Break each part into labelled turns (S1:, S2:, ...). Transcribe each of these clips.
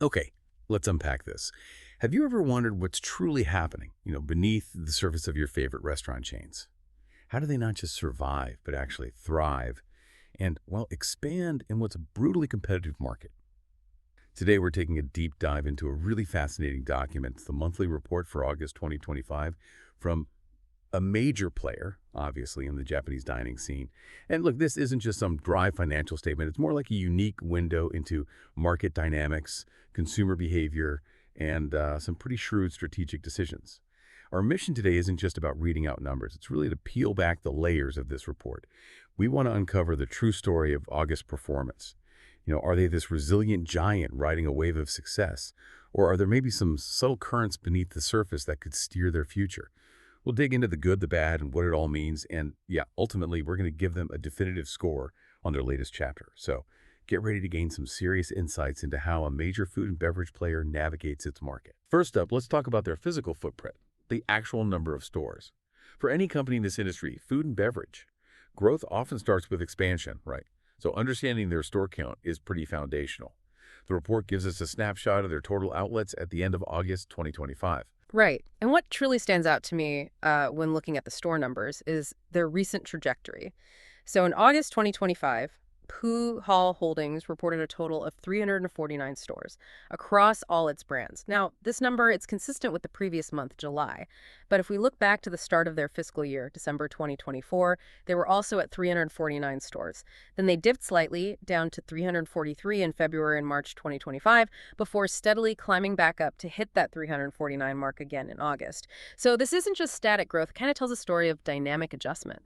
S1: Okay, let's unpack this. Have you ever wondered what's truly happening, beneath the surface of your favorite restaurant chains? How do they not just survive, but actually thrive and, well, expand in what's a brutally competitive market? Today, we're taking a deep dive into a really fascinating document, the monthly report for August 2025 from a major player, obviously, in the Japanese dining scene. And look, this isn't just some dry financial statement. It's more like a unique window into market dynamics, consumer behavior, and some pretty shrewd strategic decisions. Our mission today isn't just about reading out numbers. It's really to peel back the layers of this report. We want to uncover the true story of August performance. Are they this resilient giant riding a wave of success? Or are there maybe some subtle currents beneath the surface that could steer their future? We'll dig into the good, the bad, and what it all means. And yeah, ultimately, we're going to give them a definitive score on their latest chapter. So get ready to gain some serious insights into how a major food and beverage player navigates its market. First up, let's talk about their physical footprint, the actual number of stores. For any company in this industry, food and beverage, growth often starts with expansion, right? So understanding their store count is pretty foundational. The report gives us a snapshot of their total outlets at the end of August 2025.
S2: Right. And what truly stands out to me when looking at the store numbers is their recent trajectory. So in August 2025, Pooh Hall Holdings reported a total of 349 stores across all its brands. Now, this number, it's consistent with the previous month, July. But if we look back to the start of their fiscal year, December 2024, they were also at 349 stores. Then they dipped slightly down to 343 in February and March 2025 before steadily climbing back up to hit that 349 mark again in August. So this isn't just static growth. It kind of tells a story of dynamic adjustment.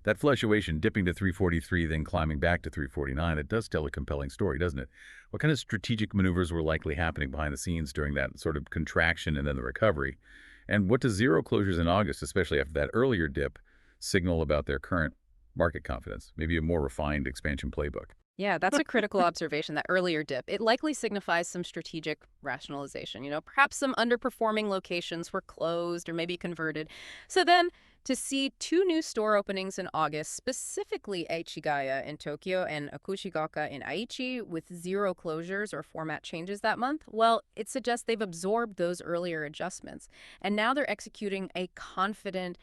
S1: That fluctuation, dipping to 343, then climbing back to 349, it does tell a compelling story, doesn't it? What kind of strategic maneuvers were likely happening behind the scenes during that sort of contraction and then the recovery? And what does zero closures in August, especially after that earlier dip, signal about their current market confidence? Maybe a more refined expansion playbook.
S2: Yeah, that's a critical observation, that earlier dip. It likely signifies some strategic rationalization. Perhaps some underperforming locations were closed or maybe converted. So then, to see two new store openings in August, specifically Aichigaya in Tokyo and Akushigaka in Aichi, with zero closures or format changes that month, well, it suggests they've absorbed those earlier adjustments. And now they're executing a confident,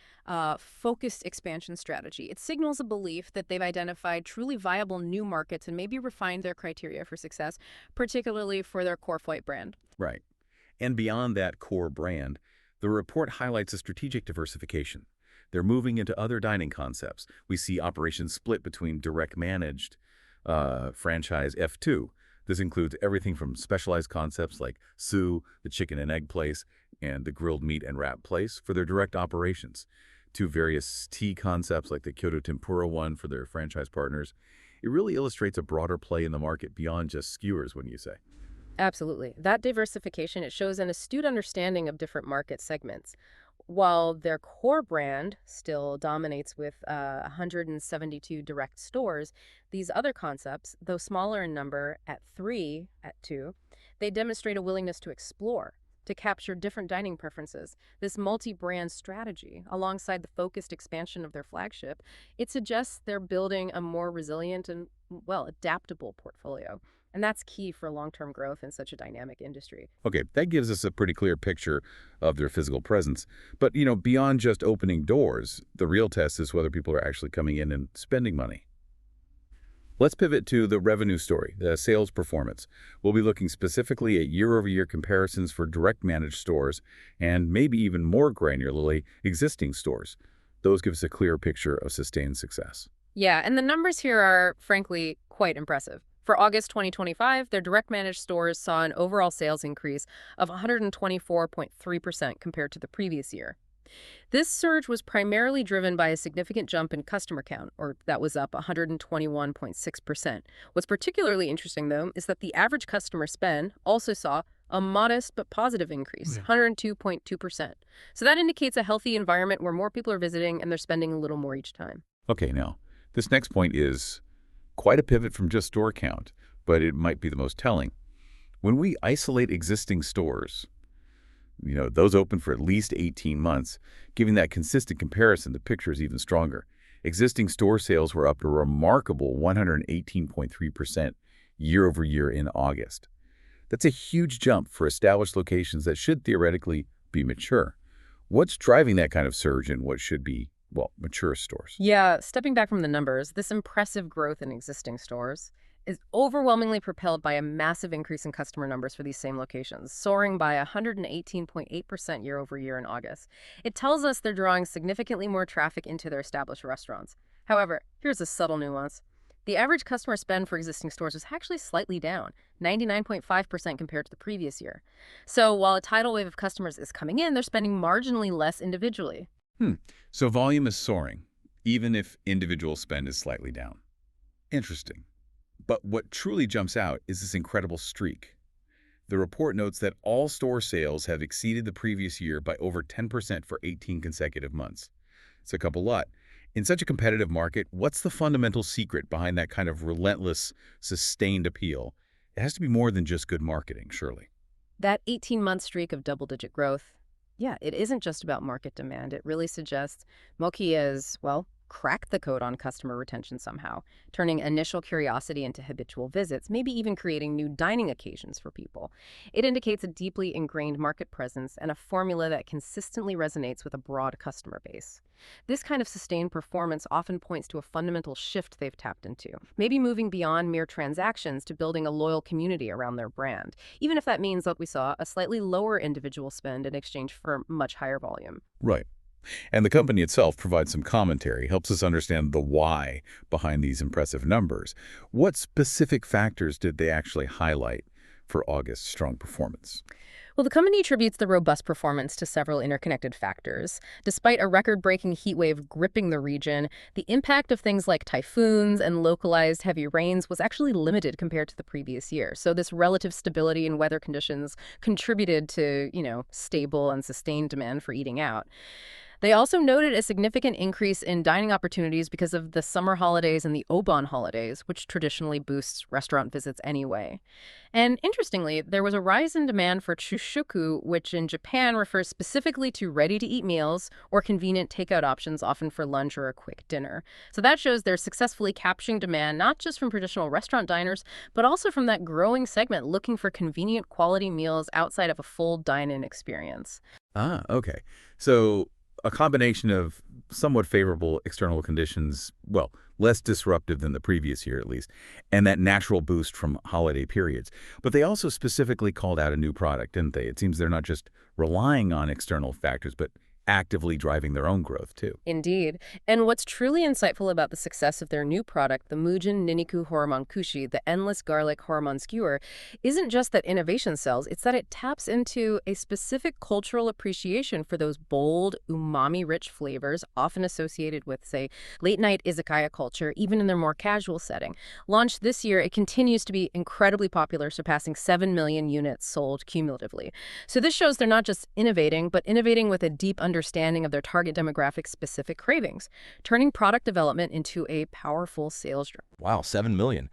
S2: focused expansion strategy. It signals a belief that they've identified truly viable new markets and maybe refined their criteria for success, particularly for their core Foyt brand.
S1: Right. And beyond that core brand, the report highlights a strategic diversification. They're moving into other dining concepts. We see operations split between direct managed franchise F2. This includes everything from specialized concepts like Su, the chicken and egg place, and the grilled meat and wrap place for their direct operations, to various tea concepts like the Kyoto Tempura one for their franchise partners. It really illustrates a broader play in the market beyond just skewers, wouldn't you say?
S2: Absolutely. That diversification, it shows an astute understanding of different market segments. While their core brand still dominates with 172 direct stores, these other concepts, though smaller in number at two, they demonstrate a willingness to explore, to capture different dining preferences. This multi-brand strategy, alongside the focused expansion of their flagship, it suggests they're building a more resilient and, well, adaptable portfolio. And that's key for long-term growth in such a dynamic industry.
S1: Okay, that gives us a pretty clear picture of their physical presence. But, beyond just opening doors, the real test is whether people are actually coming in and spending money. Let's pivot to the revenue story, the sales performance. We'll be looking specifically at year-over-year comparisons for direct managed stores and maybe even more granularly, existing stores. Those give us a clear picture of sustained success.
S2: Yeah, and the numbers here are, frankly, quite impressive. For August 2025, their direct managed stores saw an overall sales increase of 124.3% compared to the previous year. This surge was primarily driven by a significant jump in customer count, or that was up 121.6%. What's particularly interesting, though, is that the average customer spend also saw a modest but positive increase, 102.2%. So that indicates a healthy environment where more people are visiting and they're spending a little more each time.
S1: Okay, now, this next point is quite a pivot from just store count, but it might be the most telling. When we isolate existing stores, those open for at least 18 months, giving that consistent comparison, the picture is even stronger. Existing store sales were up a remarkable 118.3% year over year in August. That's a huge jump for established locations that should theoretically be mature. What's driving that kind of surge in what should be, well, mature stores?
S2: Yeah, stepping back from the numbers, this impressive growth in existing stores is overwhelmingly propelled by a massive increase in customer numbers for these same locations, soaring by 118.8% year over year in August. It tells us they're drawing significantly more traffic into their established restaurants. However, here's a subtle nuance. The average customer spend for existing stores was actually slightly down, 99.5% compared to the previous year. So while a tidal wave of customers is coming in, they're spending marginally less individually.
S1: So volume is soaring, even if individual spend is slightly down. Interesting. But what truly jumps out is this incredible streak. The report notes that all store sales have exceeded the previous year by over 10% for 18 consecutive months. It's a couple lot. In such a competitive market, what's the fundamental secret behind that kind of relentless, sustained appeal? It has to be more than just good marketing, surely.
S2: That 18-month streak of double-digit growth, yeah, it isn't just about market demand. It really suggests Moki has, well, cracked the code on customer retention somehow, turning initial curiosity into habitual visits, maybe even creating new dining occasions for people. It indicates a deeply ingrained market presence and a formula that consistently resonates with a broad customer base. This kind of sustained performance often points to a fundamental shift they've tapped into, maybe moving beyond mere transactions to building a loyal community around their brand, even if that means, like we saw, a slightly lower individual spend in exchange for much higher volume.
S1: Right. And the company itself provides some commentary, helps us understand the why behind these impressive numbers. What specific factors did they actually highlight for August's strong performance?
S2: Well, the company attributes the robust performance to several interconnected factors. Despite a record-breaking heat wave gripping the region, the impact of things like typhoons and localized heavy rains was actually limited compared to the previous year. So this relative stability in weather conditions contributed to, stable and sustained demand for eating out. They also noted a significant increase in dining opportunities because of the summer holidays and the Obon holidays, which traditionally boosts restaurant visits anyway. And interestingly, there was a rise in demand for chushuku, which in Japan refers specifically to ready-to-eat meals or convenient takeout options, often for lunch or a quick dinner. So that shows they're successfully capturing demand not just from traditional restaurant diners, but also from that growing segment looking for convenient quality meals outside of a full dine-in experience.
S1: Ah, okay. So a combination of somewhat favorable external conditions, well, less disruptive than the previous year at least, and that natural boost from holiday periods. But they also specifically called out a new product, didn't they? It seems they're not just relying on external factors, but actively driving their own growth, too.
S2: Indeed. And what's truly insightful about the success of their new product, the Mujin Niniku Horomon Kushi, the endless garlic horomon skewer, isn't just that innovation sells, it's that it taps into a specific cultural appreciation for those bold, umami-rich flavors often associated with, say, late-night izakaya culture, even in their more casual setting. Launched this year, it continues to be incredibly popular, surpassing 7 million units sold cumulatively. So this shows they're not just innovating, but innovating with a deep understanding of their target demographic specific cravings, turning product development into a powerful sales driver.
S3: Wow, 7 million.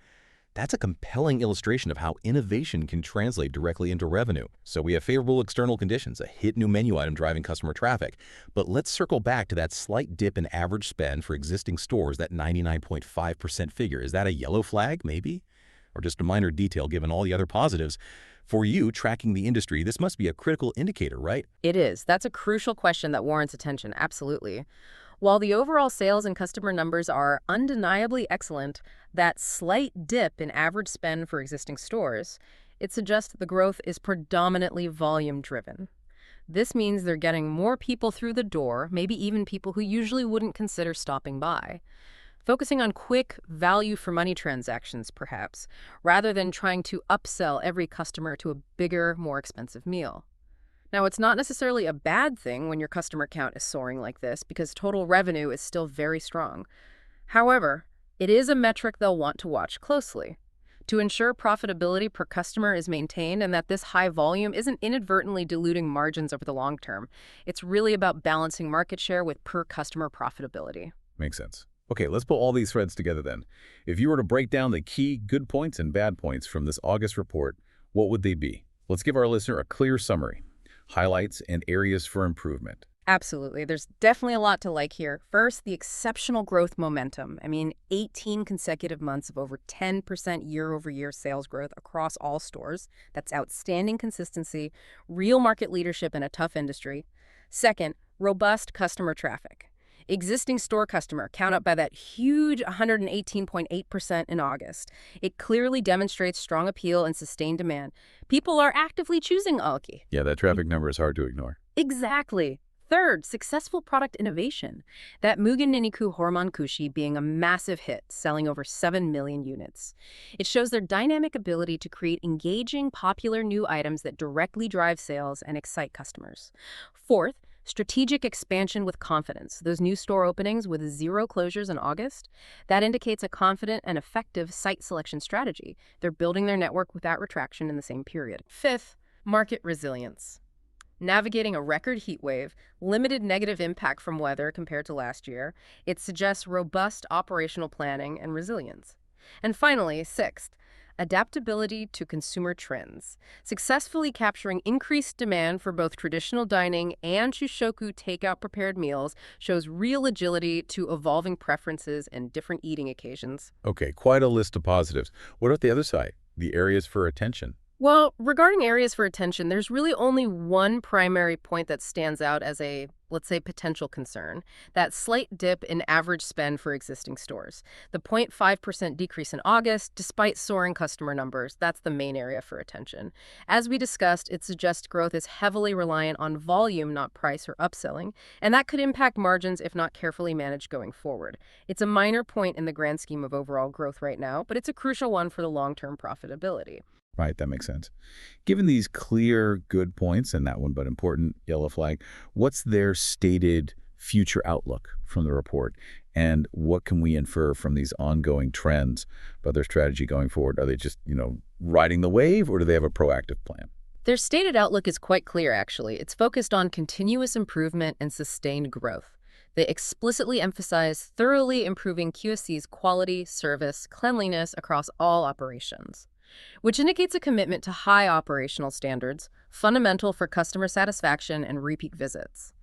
S3: That's a compelling illustration of how innovation can translate directly into revenue. So we have favorable external conditions, a hit new menu item driving customer traffic. But let's circle back to that slight dip in average spend for existing stores, that 99.5% figure. Is that a yellow flag, maybe? Or just a minor detail given all the other positives? For you, tracking the industry, this must be a critical indicator, right?
S2: It is. That's a crucial question that warrants attention, absolutely. While the overall sales and customer numbers are undeniably excellent, that slight dip in average spend for existing stores, it suggests the growth is predominantly volume-driven. This means they're getting more people through the door, maybe even people who usually wouldn't consider stopping by. Focusing on quick, value-for-money transactions, perhaps, rather than trying to upsell every customer to a bigger, more expensive meal. Now, it's not necessarily a bad thing when your customer count is soaring like this, because total revenue is still very strong. However, it is a metric they'll want to watch closely to ensure profitability per customer is maintained and that this high volume isn't inadvertently diluting margins over the long term. It's really about balancing market share with per customer profitability.
S1: Makes sense. Okay, let's pull all these threads together then. If you were to break down the key good points and bad points from this August report, what would they be? Let's give our listener a clear summary. Highlights and areas for improvement.
S2: Absolutely. There's definitely a lot to like here. First, the exceptional growth momentum. 18 consecutive months of over 10% year-over-year sales growth across all stores. That's outstanding consistency, real market leadership in a tough industry. Second, robust customer traffic. Existing store customer count up by that huge 118.8% in August. It clearly demonstrates strong appeal and sustained demand. People are actively choosing Alki.
S1: Yeah, that traffic number is hard to ignore.
S2: Exactly. Third, successful product innovation. That Mugen Niniku Hormon Kushi being a massive hit, selling over 7 million units. It shows their dynamic ability to create engaging, popular new items that directly drive sales and excite customers. Fourth, strategic expansion with confidence. Those new store openings with 0 closures in August, that indicates a confident and effective site selection strategy. They're building their network without retraction in the same period. Fifth, market resilience. Navigating a record heat wave, limited negative impact from weather compared to last year, it suggests robust operational planning and resilience. And finally, sixth, adaptability to consumer trends. Successfully capturing increased demand for both traditional dining and Shushoku takeout prepared meals shows real agility to evolving preferences and different eating occasions.
S1: Okay, quite a list of positives. What about the other side, the areas for attention?
S2: Well, regarding areas for attention, there's really only one primary point that stands out as a, let's say, potential concern. That slight dip in average spend for existing stores. The 0.5% decrease in August, despite soaring customer numbers, that's the main area for attention. As we discussed, it suggests growth is heavily reliant on volume, not price or upselling, and that could impact margins if not carefully managed going forward. It's a minor point in the grand scheme of overall growth right now, but it's a crucial one for the long-term profitability.
S1: Right, that makes sense. Given these clear, good points, and that one but important yellow flag, what's their stated future outlook from the report? And what can we infer from these ongoing trends about their strategy going forward? Are they just, riding the wave, or do they have a proactive plan?
S2: Their stated outlook is quite clear, actually. It's focused on continuous improvement and sustained growth. They explicitly emphasize thoroughly improving QSC's quality, service, cleanliness across all operations, which indicates a commitment to high operational standards, fundamental for customer satisfaction and repeat visits.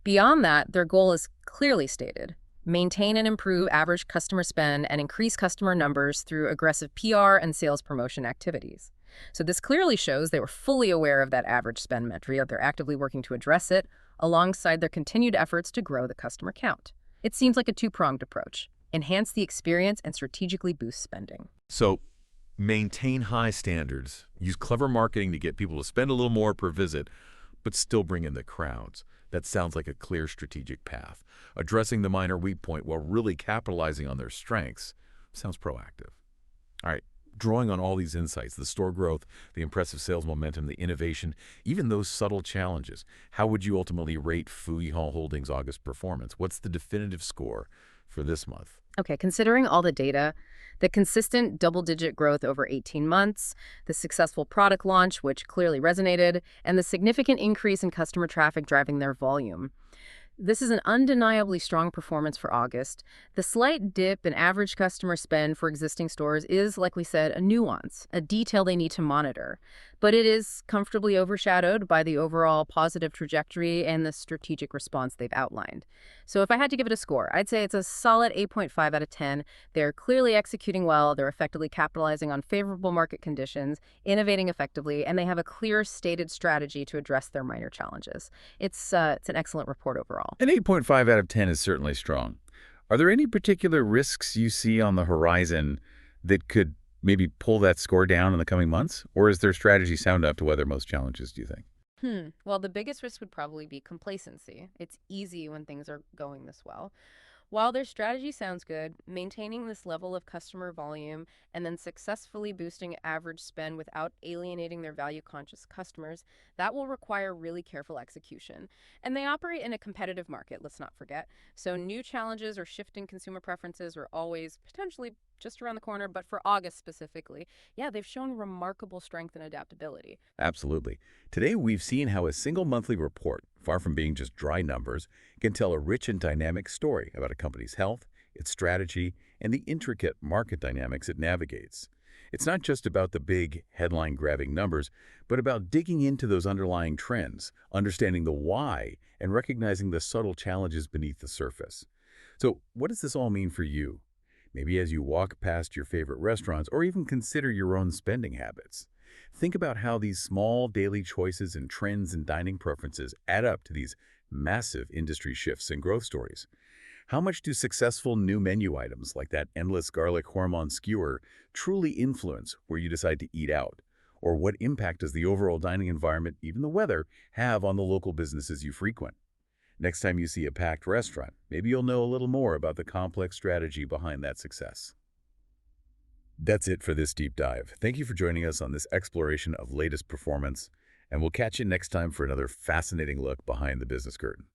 S2: Beyond that, their goal is clearly stated: maintain and improve average customer spend and increase customer numbers through aggressive PR and sales promotion activities. So this clearly shows they were fully aware of that average spend metric. They're actively working to address it, alongside their continued efforts to grow the customer count. It seems like a two-pronged approach: enhance the experience and strategically boost spending.
S4: So, maintain high standards, use clever marketing to get people to spend a little more per visit, but still bring in the crowds. That sounds like a clear strategic path. Addressing the minor weak point while really capitalizing on their strengths sounds proactive. All right, drawing on all these insights, the store growth, the impressive sales momentum, the innovation, even those subtle challenges, how would you ultimately rate Fooey Hall Holdings' August performance? What's the definitive score for this month?
S2: Okay, considering all the data, the consistent double-digit growth over 18 months, the successful product launch, which clearly resonated, and the significant increase in customer traffic driving their volume, this is an undeniably strong performance for August. The slight dip in average customer spend for existing stores is, like we said, a nuance, a detail they need to monitor. But it is comfortably overshadowed by the overall positive trajectory and the strategic response they've outlined. So if I had to give it a score, I'd say it's a solid 8.5 out of 10. They're clearly executing well, they're effectively capitalizing on favorable market conditions, innovating effectively, and they have a clear stated strategy to address their minor challenges. It's an excellent report overall.
S1: An 8.5 out of 10 is certainly strong. Are there any particular risks you see on the horizon that could maybe pull that score down in the coming months? Or is their strategy sound enough to weather most challenges, do you think?
S2: Well, the biggest risk would probably be complacency. It's easy when things are going this well. While their strategy sounds good, maintaining this level of customer volume and then successfully boosting average spend without alienating their value-conscious customers, that will require really careful execution. And they operate in a competitive market, let's not forget. So new challenges or shifting consumer preferences are always potentially just around the corner, but for August specifically, yeah, they've shown remarkable strength and adaptability.
S1: Absolutely. Today, we've seen how a single monthly report, far from being just dry numbers, can tell a rich and dynamic story about a company's health, its strategy, and the intricate market dynamics it navigates. It's not just about the big headline-grabbing numbers, but about digging into those underlying trends, understanding the why, and recognizing the subtle challenges beneath the surface. So what does this all mean for you? Maybe as you walk past your favorite restaurants or even consider your own spending habits. Think about how these small daily choices and trends in dining preferences add up to these massive industry shifts and growth stories. How much do successful new menu items like that endless garlic hormone skewer truly influence where you decide to eat out? Or what impact does the overall dining environment, even the weather, have on the local businesses you frequent? Next time you see a packed restaurant, maybe you'll know a little more about the complex strategy behind that success. That's it for this deep dive. Thank you for joining us on this exploration of latest performance, and we'll catch you next time for another fascinating look behind the business curtain.